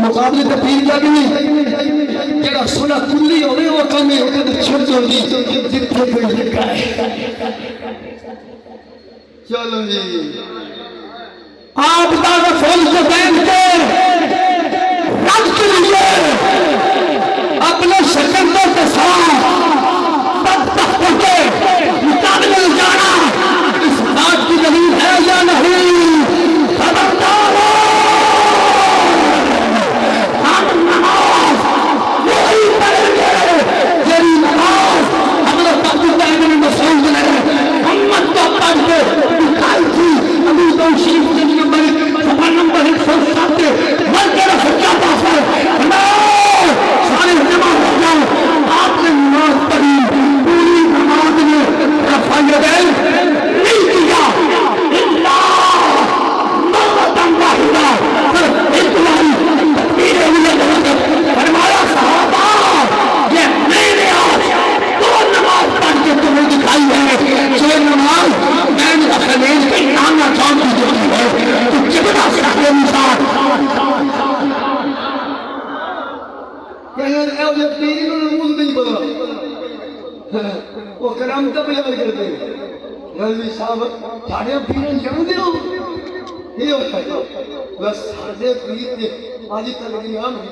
مقابلے تو پیر کا نہیں جڑا سنا کلی ہوئے وہ کمی ہوتے تو چھوٹ جو دی جتنے کوئی لکھا ہے چلو جی آپ دا رسول کو دین کے رب کے لیے اپنے شکندوں کے ساتھ بدبختوں کے مقابلے جانا اس بات کی دلیل ہے یا نہیں خبردار ہو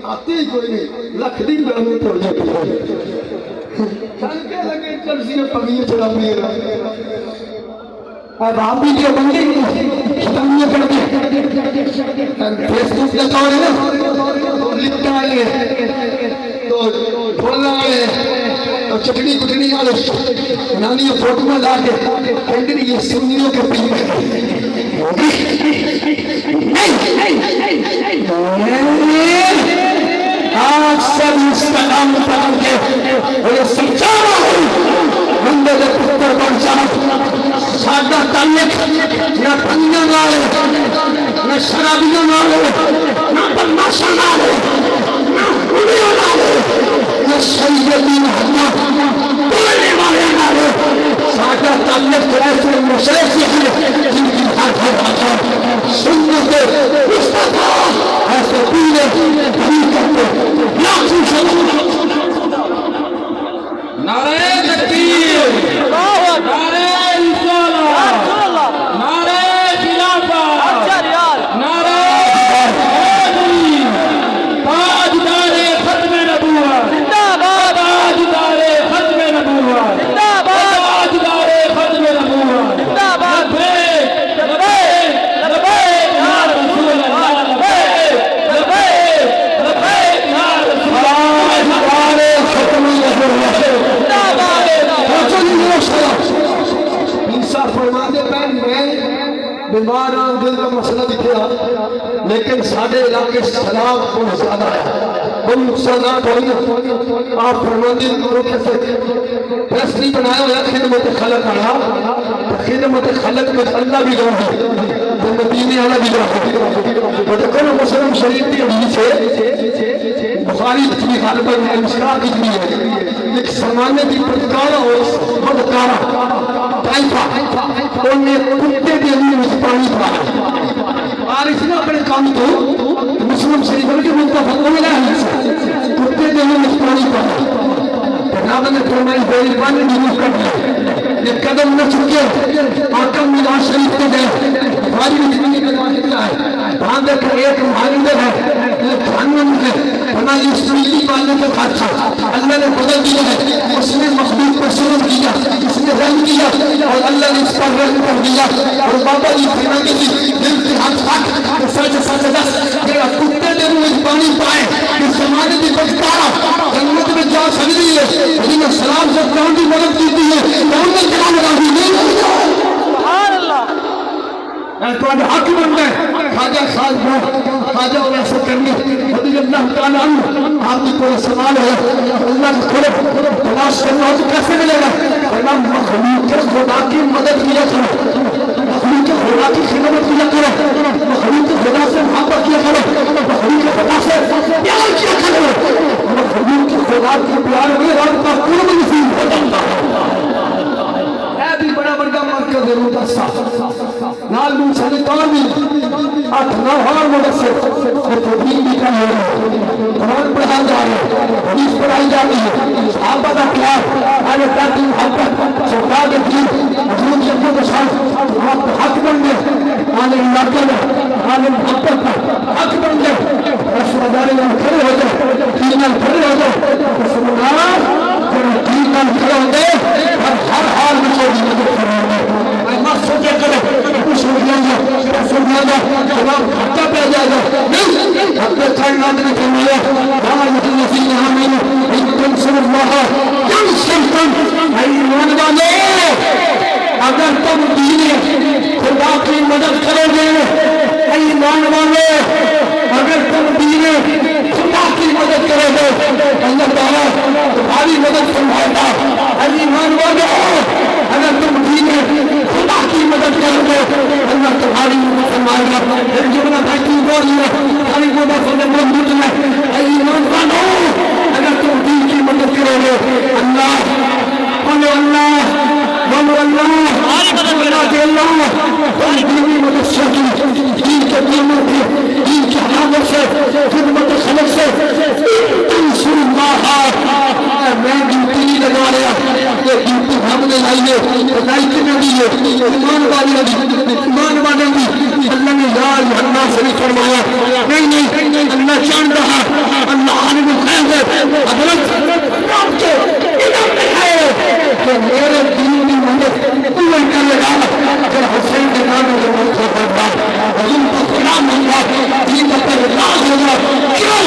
آتے ہی کوئی نہیں لکھ دن میں توڑ جاتی ہے چل کے لگے چلسی میں پگیے چلا پڑی ہے اب آپ بھی جو بندے شتنیہ کرتے فیس بک کا کون ہے نا لکھتا والے تو بھولنا والے اور چٹنی کٹنی والے نانی فوٹو میں لا کے کہتے ہیں یہ سنیوں کے پیر آج سب مستقام پڑھن کے اور یہ سمجھانا ہوں بندے دے پتر بن جانا سادہ تعلق نہ پنیاں نالے نہ شرابیوں نالے نہ بدماشاں نالے نہ گھوڑیوں نالے نہ سیدی محمد بولنے والے نالے سادہ تعلق ایسے مشرف ہیں جن کی سنت مصطفیٰ ایسے پیلے نہیں کرتے لاکھوں شروع نعرہ تکبیر نعرہ رسالت نعرہ خلافت نعرہ حیدری تاجدار ختم نبوت تاجدار ختم نبوت تاجدار ختم نبوت بیمار ہوں دل کا مسئلہ دکھیا لیکن ساڑھے علاقے سلام بہت زیادہ ہے بہت نقصانات ہوئی آپ فرماندی روکے سے پریس نہیں بنایا ہویا خدمت خلق آیا خدمت خلق میں اللہ بھی گاؤں ہے تو مدینے والا بھی گاؤں ہے تو دیکھو مسلم شریف کی حدیث ہے بخاری کتنی غالباً ہے مشکار کتنی ہے ایک سرمانے کی پرتکارہ اور بدکارہ طائفہ انہیں کتے کے لیے پانی پڑا اور اس نے اپنے کام کو مسلم شریف کے منتفق کو ملا ہے کتے کے لیے پانی پڑا جناب نے فرمائی ہوئی پانی جنوب کر دیا ایک قدم نہ چکے آقا میرا شریف کے گئے بیماری میں زندگی کا واقعہ ہے وہاں دیکھا ایک معلوم ہے یہ جہنم ہے ہماری سنگی والے کے خاصا اللہ نے بدل دیا ہے اس نے مخلوق پر سلم کیا اس نے رنگ کیا اور اللہ نے اس پر رنگ کر دیا اور بابا جی فرماتے ہیں دل کے ہاتھ پاک سچ سچ دس تیرا کتے نے روز پانی پائے اس زمانے کی بچکارا جنت میں جا سکتی ہے لیکن سلام سے کون کی مدد کی ہے کون نے سلام راضی نہیں سبحان اللہ تو حق بن گئے خواجہ خواجہ اور ایسا کرنے رضی اللہ تعالیٰ عنہ آپ کی کوئی سوال ہے اللہ کے کھولے تلاش کرنا ہو تو کیسے ملے گا فرمان مخلوق کے خدا کی مدد کیا کرو مخلوق کے خدا کی خدمت کیا کرو مخلوق کے خدا سے محبت کیا کرو مخلوق کے خدا سے پیار کیا کرو مخلوق کے خدا کی پیار میں رب کا قرب نصیب ہو جاتا ہے اے بھی بڑا بڑا مرکز ضرور دستا نال بھی سنتان بھی 8-9 ہار مدرسے اور تدین بھی کر رہے ہیں قرآن پڑھا جا رہے ہیں حدیث پڑھائی جا رہی ہے صحابہ کا پیار آنے تاکہ محبت سرکار کے دین حضور جنگوں کے ساتھ وقت حق بن گئے آنے علاقے میں آنے محبت کا حق بن گئے رسول ادارے میں کھڑے ہو جائے دین کھڑے ہو جائے رسول اللہ جب دین کھڑے ہو گئے ہر حال میں کوئی مدد کرنے مت سوچے کرے کچھ ہو جائے جواب کھٹا پہ جائے گا نہیں اپنے کائنات نے فرمایا لا یحل آمین ان تنصروا اللہ ینصرکم اے ایمان والے اگر تم دین خدا کی مدد کرو گے اے ایمان والے اگر تم دین خدا کی مدد کرو گے اللہ تعالیٰ تمہاری مدد فرمائے گا اے ایمان والے اگر تم دین خدا کی مدد کرو گے اللہ تمہاری مدد فرمائے گا ایک جملہ بھائی بول رہی ہے ہماری مدد فرمائے موجود ہے اے ایمان والو اگر تم دین کی مدد کرو گے اللہ بولو اللہ بولو اللہ اللہ تم دینی مدد سے دین کے قیمت دین کے حالت سے خدمت خلق سے تنصر اللہ میں ڈیوٹی نہیں لگا رہا یہ ڈیوٹی ہم نے لائی ہے لائق نے دی ہے ایمان والے دی اللہ نے یا یوحنا سے بھی فرمایا نہیں اللہ جان رہا اللہ عالم الغیب ہے حضرت رب کے علم میں ہے کہ میرے دین کی مدد کوئی کرے گا اگر حسین کے نام میں وہ کو پڑھا علم کو کلام اللہ دین پر راز ہوگا کیوں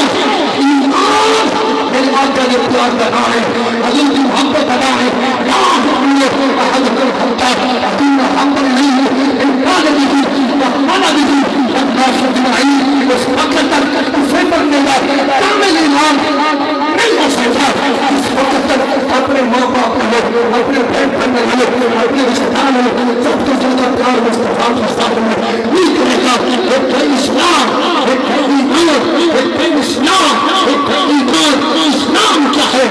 ایمان میرے آقا نے پیار بنا ہے حضور کی محبت بنا ہے یاد ہوئے احد کل خلقہ دین حمد نہیں ہے انکار بھی رحمانہ بھی الناس اجمعین اس وقت تک اسے پڑھنے گا کامل ایمان نہیں ہو سکتا اس وقت تک اپنے ماں باپ کو اپنے بہن بھائی والے اپنے رشتہ دار سب کو زیادہ پیار مصطفیٰ کے ساتھ نہیں کرے گا ایک ہے اسلام ایک ہے ایمان ایک ہے اسلام ایک ہے ایمان اسلام کیا ہے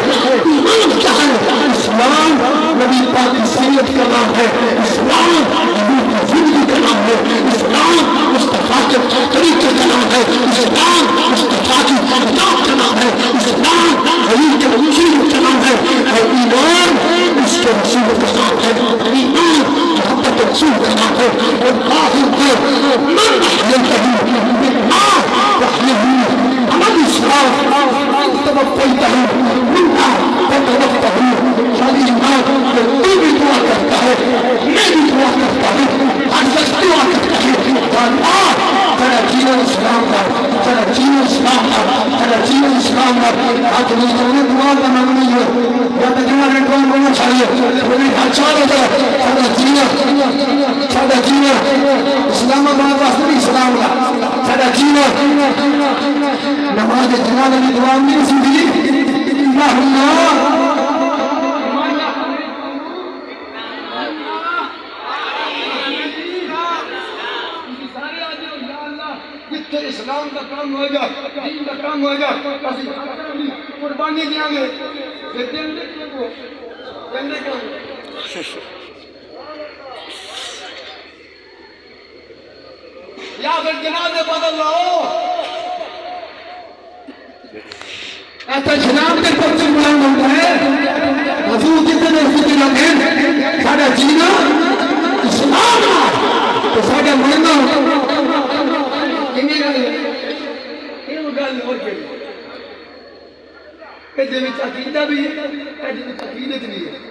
ایمان کیا ہے اسلام نبی پاک کی سیرت کا نام ہے اسلام نبی کی زندگی کا نام ہے اسلام مصطفیٰ کے طریقے کا نام ہے اسلام مصطفیٰ کی کتاب کا نام ہے اسلام علی کے رسول کا نام ہے اور ایمان اس کے رسول کا نام ہے ایمان محبت رسول کا نام ہے اور کافر کو من احییتہ باللہ وحیہ عمل اسلام توفیتہ منہ فتوفہ خالی ایمان کہ تو بھی دعا کرتا ہے میں بھی دعا کرتا ہوں ہر شخص دعا کرتا ہے اللہ تیرا جینا اسلام کا تیرا جینا اسلام کا تیرا جینا اسلام کا آج مجھے دعا کا نام نہیں ہے یا تو جمعہ نے کون بولنا چاہیے میری اچھا ہوتا ہے سادہ جینا اسلام آباد واسطے بھی اسلام کا سادہ جینا نماز جنازہ کی دعا میری زندگی اللہ اسلام کا کام ہوئے گا دین کا کام ہوئے گا قربانی دیا گے یہ دن دیکھنے کو دن دیکھنے یا پھر جنازے بدل لاؤ ایسا جناب کے پرچے بلند ہوتا ہے حضور جتنے فکر لگے سارا جینا اسلام تو ساڈا مرنا کنی گل یہ گل ہو گئی کہ دے وچ عقیدہ بھی ہے، دے وچ عقیدت بھی ہے.